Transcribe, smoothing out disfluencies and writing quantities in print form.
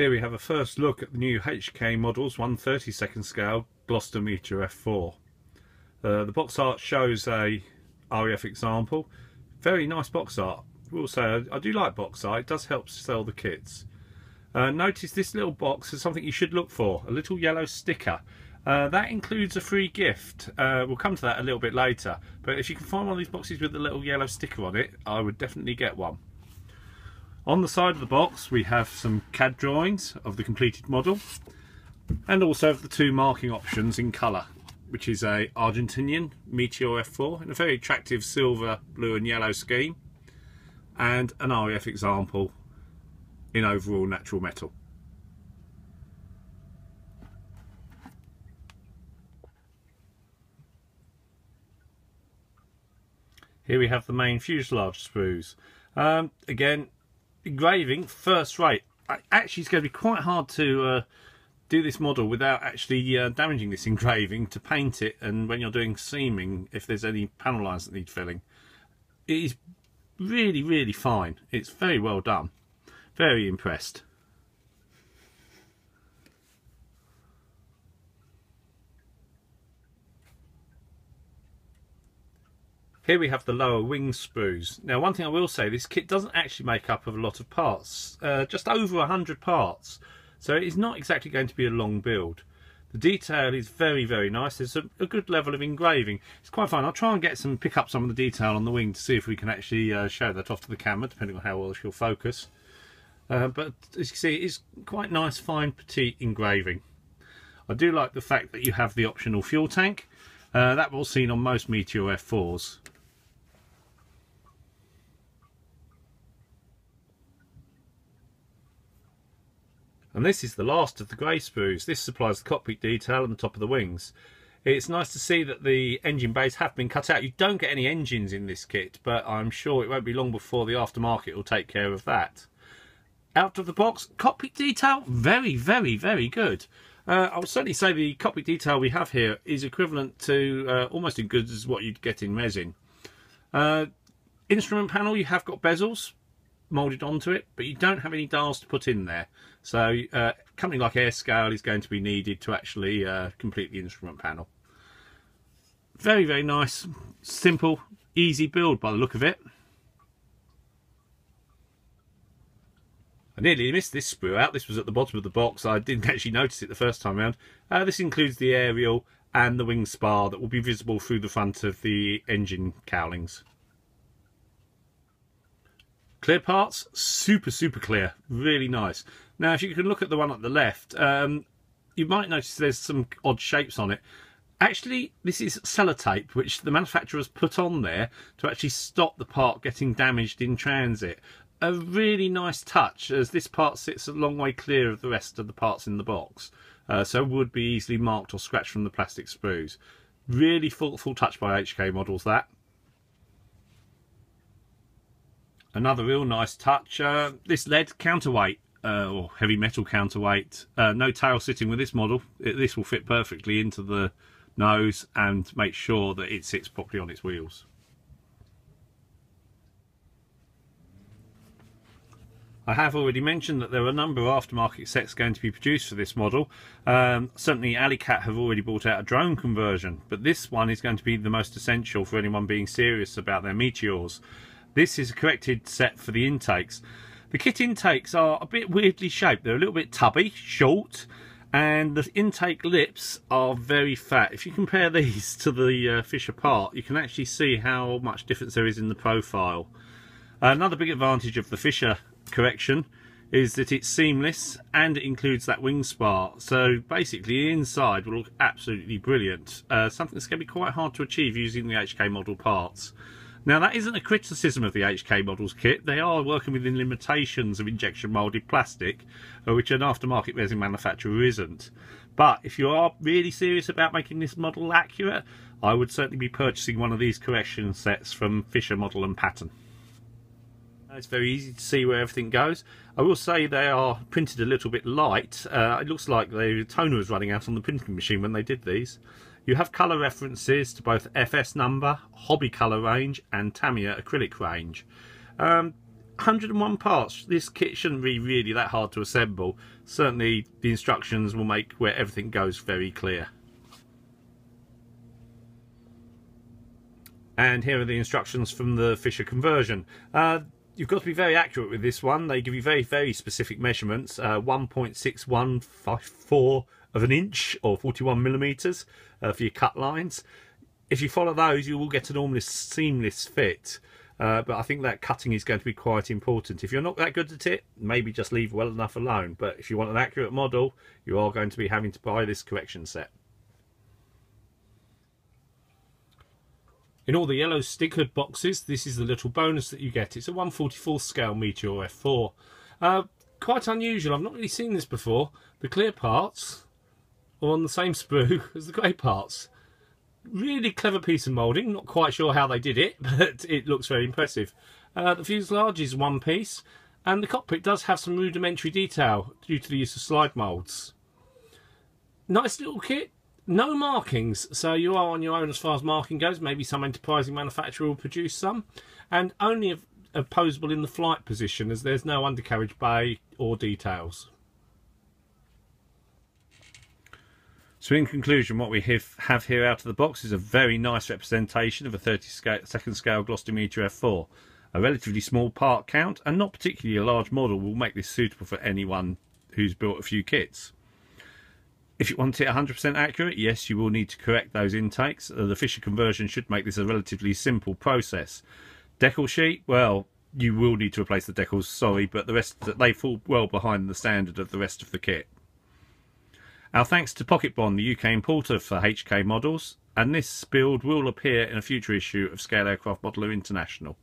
Here we have a first look at the new HK Models 1/32 scale Gloucester Meteor F4. The box art shows a RAF example. Very nice box art. I will say I do like box art, it does help sell the kits. Notice this little box is something you should look for, a little yellow sticker. That includes a free gift. We'll come to that a little bit later, but if you can find one of these boxes with a little yellow sticker on it, I would definitely get one. On the side of the box we have some CAD drawings of the completed model and also of the two marking options in colour, which is a Argentinian Meteor F4 in a very attractive silver, blue and yellow scheme, and an RAF example in overall natural metal. Here we have the main fuselage sprues. Again, engraving first rate. Actually, it's going to be quite hard to do this model without actually damaging this engraving to paint it, and when you're doing seaming, if there's any panel lines that need filling. It is really fine. It's very well done. Very impressed. Here we have the lower wing sprues. Now, one thing I will say, this kit doesn't actually make up of a lot of parts, just over 100 parts, so it is not exactly going to be a long build. The detail is very nice. There's a good level of engraving. It's quite fun. I'll try and pick up some of the detail on the wing to see if we can actually show that off to the camera, depending on how well she'll focus. But as you can see, it is quite nice, fine, petite engraving. I do like the fact that you have the optional fuel tank. That was seen on most Meteor F4s. And this is the last of the grey sprues. This supplies the cockpit detail and the top of the wings. It's nice to see that the engine bays have been cut out. You don't get any engines in this kit, but I'm sure it won't be long before the aftermarket will take care of that. Out of the box, cockpit detail, very good. I would certainly say the cockpit detail we have here is equivalent to almost as good as what you'd get in resin. Instrument panel, you have got bezels moulded onto it, but you don't have any dials to put in there, so a company like Airscale is going to be needed to actually complete the instrument panel. Very nice, simple, easy build by the look of it. I nearly missed this sprue out. This was at the bottom of the box. I didn't actually notice it the first time around. This includes the aerial and the wing spar that will be visible through the front of the engine cowlings. Clear parts, super clear, really nice. Now, if you can look at the one at the left, you might notice there's some odd shapes on it. Actually, this is sellotape, which the manufacturers put on there to actually stop the part getting damaged in transit. A really nice touch, as this part sits a long way clear of the rest of the parts in the box, so would be easily marked or scratched from the plastic sprues. Really thoughtful touch by HK Models, that. Another real nice touch, this lead counterweight, or heavy metal counterweight. No tail sitting with this model. This will fit perfectly into the nose and make sure that it sits properly on its wheels. I have already mentioned that there are a number of aftermarket sets going to be produced for this model. Certainly Alicat have already brought out a drone conversion, but this one is going to be the most essential for anyone being serious about their Meteors. This is a corrected set for the intakes. The kit intakes are a bit weirdly shaped. They're a little bit tubby, short, and the intake lips are very fat. If you compare these to the Fisher part, you can actually see how much difference there is in the profile. Another big advantage of the Fisher correction is that it's seamless and it includes that wing spar, so basically the inside will look absolutely brilliant. Something that's going to be quite hard to achieve using the HK model parts. Now, that isn't a criticism of the HK Models kit. They are working within limitations of injection moulded plastic, which an aftermarket resin manufacturer isn't. But if you are really serious about making this model accurate, I would certainly be purchasing one of these correction sets from Fisher Model and Pattern. It's very easy to see where everything goes. I will say they are printed a little bit light. It looks like the toner was running out on the printing machine when they did these. You have colour references to both FS number, hobby colour range and Tamiya acrylic range. 101 parts. This kit shouldn't be really that hard to assemble. Certainly the instructions will make where everything goes very clear. And here are the instructions from the Fisher conversion. You've got to be very accurate with this one. They give you very, very specific measurements. 1.6154 of an inch, or 41 millimeters for your cut lines. If you follow those, you will get an almost seamless fit. But I think that cutting is going to be quite important. If you're not that good at it, maybe just leave well enough alone. But if you want an accurate model, you are going to be having to buy this correction set. In all the yellow stickered boxes, this is the little bonus that you get. It's a 1/44 scale Meteor F4. Quite unusual. I've not really seen this before. The clear parts are on the same sprue as the grey parts. Really clever piece of moulding. Not quite sure how they did it, but it looks very impressive. The fuselage is one piece, and the cockpit does have some rudimentary detail due to the use of slide moulds. Nice little kit. No markings, so you are on your own as far as marking goes. Maybe some enterprising manufacturer will produce some, and only opposable in the flight position, as there's no undercarriage bay or details. So in conclusion, what we have here out of the box is a very nice representation of a 32nd scale Gloucester Meteor F4. A relatively small part count and not particularly a large model will make this suitable for anyone who's built a few kits. If you want it 100% accurate, yes, you will need to correct those intakes. The Fisher conversion should make this a relatively simple process. Decal sheet, well, you will need to replace the decals, sorry, but the rest, they fall well behind the standard of the rest of the kit. Our thanks to Pocket Bond, the UK importer for HK models, and this build will appear in a future issue of Scale Aircraft Modeller International.